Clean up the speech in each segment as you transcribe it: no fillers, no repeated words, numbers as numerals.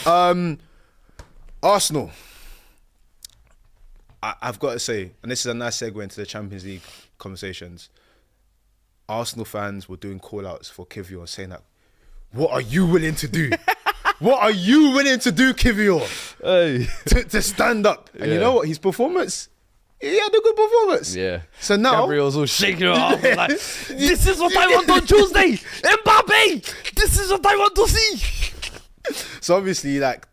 Arsenal. I've got to say, and this is a nice segue into the Champions League conversations. Arsenal fans were doing call-outs for Kivior, saying that, what are you willing to do? What are you willing to do, Kivior? Hey. To stand up. And you know what? His performance, he had a good performance. Yeah. So now... Gabriel's all shaking her off. Like, this is what I want on Tuesday. Mbappe, this is what I want to see. So obviously, like,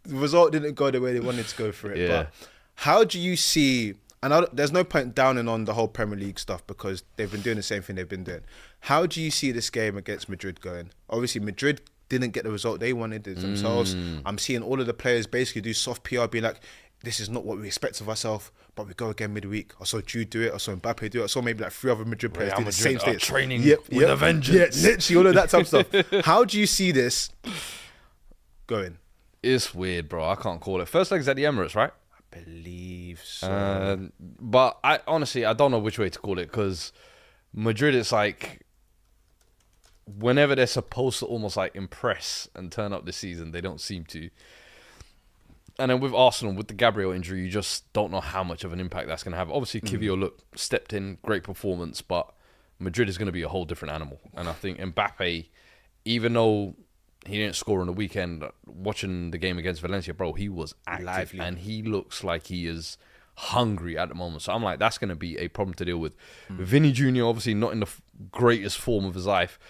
the result didn't go the way they wanted to go for it. Yeah. But how do you see... And there's no point downing on the whole Premier League stuff because they've been doing the same thing they've been doing. How do you see this game against Madrid going? Obviously, Madrid didn't get the result they wanted themselves. I'm seeing all of the players basically do soft PR, being like, this is not what we expect of ourselves, but we go again midweek. I saw Jude do it. I saw Mbappe do it. I saw maybe like 3 other Madrid players do the same thing. Training with a vengeance. Yeah, literally all of that type of stuff. How do you see this going? It's weird, bro. I can't call it. First leg's at the Emirates, right? I believe so. But I honestly, I don't know which way to call it because Madrid, it's like whenever they're supposed to almost like impress and turn up this season, they don't seem to. And then with Arsenal, with the Gabriel injury, you just don't know how much of an impact that's going to have. Obviously, Kivior stepped in, great performance, but Madrid is going to be a whole different animal. And I think Mbappe, even though he didn't score on the weekend, watching the game against Valencia, bro, he was active. Lively. And he looks like he is hungry at the moment. So I'm like, that's going to be a problem to deal with. Vinny Jr., obviously not in the greatest form of his life,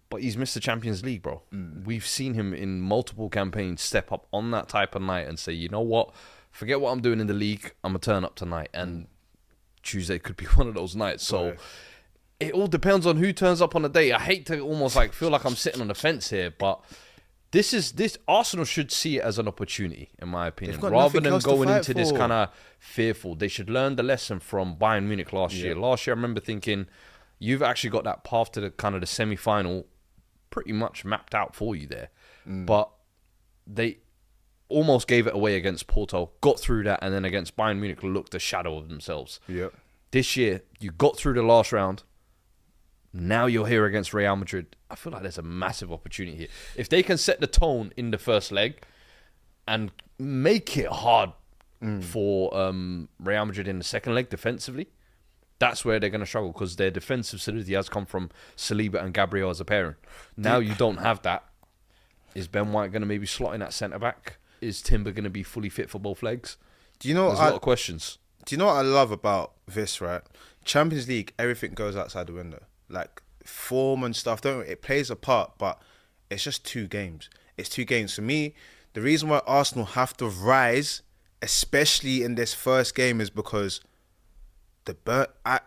but he's missed the Champions League, bro. We've seen him in multiple campaigns step up on that type of night and say, you know what, forget what I'm doing in the league, I'm going to turn up tonight. And Tuesday could be one of those nights. So it all depends on who turns up on the day. I hate to almost like feel like I'm sitting on the fence here, but this Arsenal should see it as an opportunity, in my opinion, rather than going into this kind of fearful. They should learn the lesson from Bayern Munich last year. Last year, I remember thinking, you've actually got that path to the kind of the semi-final pretty much mapped out for you there. But they almost gave it away against Porto, got through that, and then against Bayern Munich looked a shadow of themselves. This year, you got through the last round. Now you're here against Real Madrid. I feel like there's a massive opportunity here. If they can set the tone in the first leg and make it hard for Real Madrid in the second leg defensively, that's where they're going to struggle because their defensive solidity has come from Saliba and Gabriel as a pairing. Now you don't have that. Is Ben White going to maybe slot in at centre-back? Is Timber going to be fully fit for both legs? Do you know? There's a lot of questions. Do you know what I love about this, right? Champions League, everything goes outside the window. Like form and stuff, it plays a part, but it's just 2 games. It's 2 games. For me, the reason why Arsenal have to rise, especially in this first game, is because I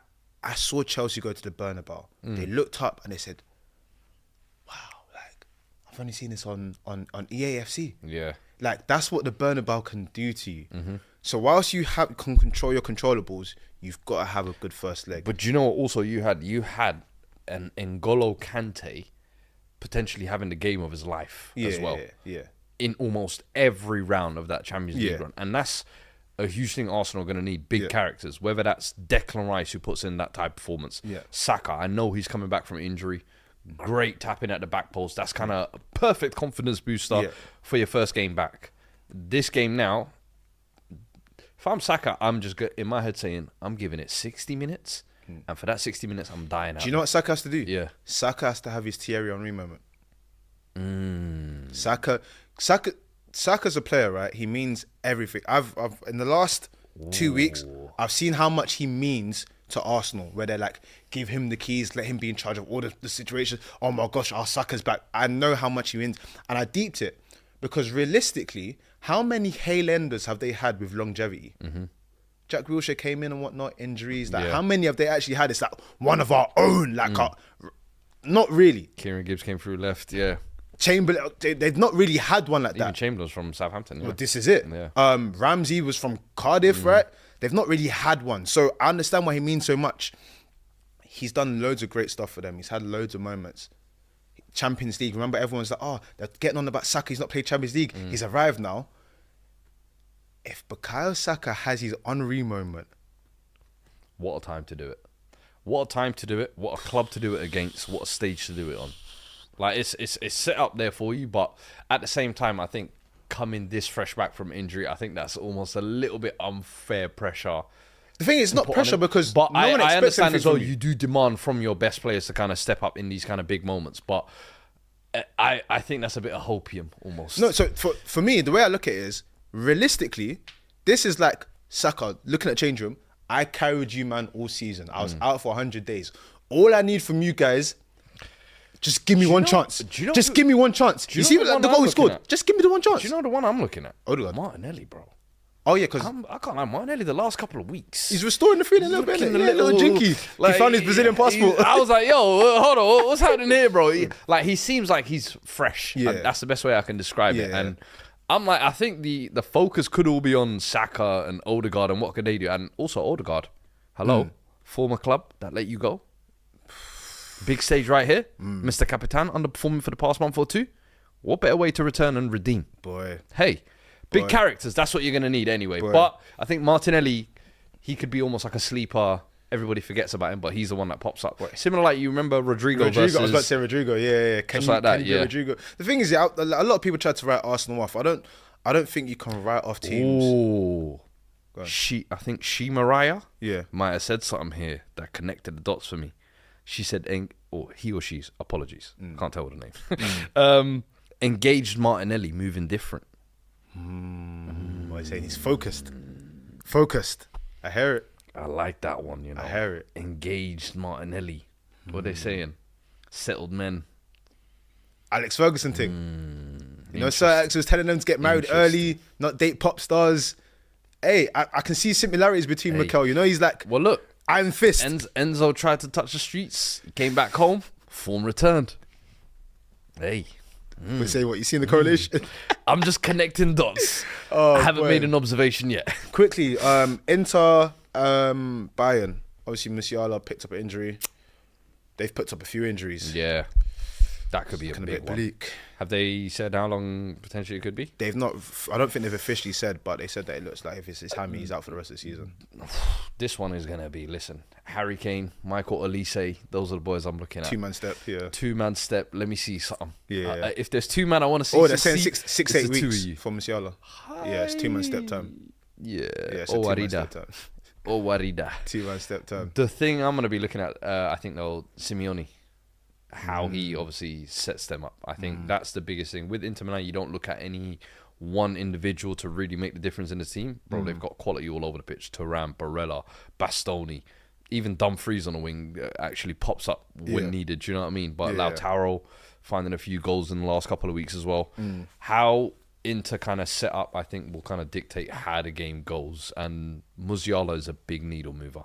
saw Chelsea go to the Bernabeu. They looked up and they said, "Wow, like I've only seen this on EAFC." Yeah, like that's what the Bernabeu can do to you. So whilst you can control your controllables, you've got to have a good first leg. But you know what? Also, you had an N'Golo Kante potentially having the game of his life as well. Yeah. In almost every round of that Champions League run. And that's a huge thing Arsenal are going to need, big characters, whether that's Declan Rice who puts in that type of performance. Saka, I know he's coming back from injury. Great tapping at the back post. That's kind of a perfect confidence booster for your first game back. This game now, if I'm Saka, I'm just in my head saying, I'm giving it 60 minutes. And for that 60 minutes, I'm dying out. Do you know what Saka has to do? Yeah. Saka has to have his Thierry Henry moment. Saka's a player, right? He means everything. I've in the last 2 weeks, I've seen how much he means to Arsenal, where they're like, give him the keys, let him be in charge of all the situations. Oh my gosh, our Saka's back. I know how much he means. And I deeped it because realistically, how many Highlanders have they had with longevity? Jack Wilshere came in and whatnot, injuries. Like, how many have they actually had? It's like one of our own. Like, not really. Kieran Gibbs came through left, yeah. Chamberlain, they've not really had one like that. Even Chamberlain's from Southampton, yeah. Well, this is it. Yeah. Ramsey was from Cardiff, right? They've not really had one. So I understand why he means so much. He's done loads of great stuff for them. He's had loads of moments. Champions League, remember everyone's like, oh, they're getting on about Saka. He's not played Champions League. He's arrived now. If Bukayo Saka has his Henry moment. What a time to do it. What a time to do it. What a club to do it against. What a stage to do it on. Like, it's set up there for you, but at the same time, I think coming this fresh back from injury, I think that's almost a little bit unfair pressure. The thing is, it's not pressure because but no one I expects understand anything as well. from you. You do demand from your best players to kind of step up in these kind of big moments, but I think that's a bit of hopium almost. No, so for me, the way I look at it is, realistically, this is like Saka looking at change room. I carried you, man, all season. I was out for 100 days. All I need from you guys, just give me one chance. Just give me one chance. You see the goal he scored? Just give me the one chance. Do you know the one I'm looking at? Odegaard. Martinelli, bro. Oh yeah, because I can't lie, Martinelli the last couple of weeks. he's restoring the feeling a little bit. Looking Yeah, a little jinky. like, he found his Brazilian passport. I was like, yo, hold on, what's happening here, bro? He seems like he's fresh. Yeah. And that's the best way I can describe it. Yeah. And I'm like, I think the focus could all be on Saka and Odegaard and what could they do. And also Odegaard, hello, former club that let you go. Big stage right here. Mr. Capitan, underperforming for the past month or two. What better way to return and redeem? Boy. Hey, big characters, that's what you're going to need anyway. Boy. But I think Martinelli, he could be almost like a sleeper. Everybody forgets about him, but he's the one that pops up. Similar like you remember Rodrigo versus... I was about to say Rodrigo. Yeah. Just like that, yeah. Rodrigo. The thing is, a lot of people try to write Arsenal off. I don't think you can write off teams. Ooh. Go on. I think Mariah Yeah. might have said something here that connected the dots for me. She said, or he or she's, apologies. Can't tell what the name. Engaged Martinelli, moving different. What he's saying, he's focused. Focused. I hear it. I like that one, you know. I hear it. Engaged Martinelli. What are they saying? Settled men. Alex Ferguson thing. You know, Sir Alex was telling them to get married early, not date pop stars. Hey, I can see similarities between Mikel. You know, he's like, Well, look. Iron Fist. Enzo tried to touch the streets, came back home, form returned. Hey. We say what you see in the correlation. I'm just connecting dots. Oh, I haven't boy. made an observation yet. Quickly, Inter, Bayern. Obviously, Musiala picked up an injury. They've picked up a few injuries. Yeah. That could be a Kind of big bit one. bleak. Have they said how long potentially it could be? They've not. I don't think they've officially said, but they said that it looks like if it's his hammy, he's out for the rest of the season. This one is going to be, listen, Harry Kane, Michael Olise, those are the boys I'm looking at. Two-man step. Yeah. Two-man step. Let me see something. Yeah. If there's two man I want to see. Oh, they're saying succeed, six, it's 8 the two of weeks you. for Musiala. Yeah, it's two-man step time. Yeah. It's a Oh, two-man Warida. step time. Oh, Warida. Two-man step time. The thing I'm going to be looking at, I think, though, Simeone. How he obviously sets them up. I think that's the biggest thing. With Inter Milan, you don't look at any one individual to really make the difference in the team. Bro, they've got quality all over the pitch. Thuram, Barella, Bastoni. Even Dumfries on the wing actually pops up when needed. Do you know what I mean? But Lautaro finding a few goals in the last couple of weeks as well. How Inter kind of set up, I think, will kind of dictate how the game goes. And Musiala is a big needle mover.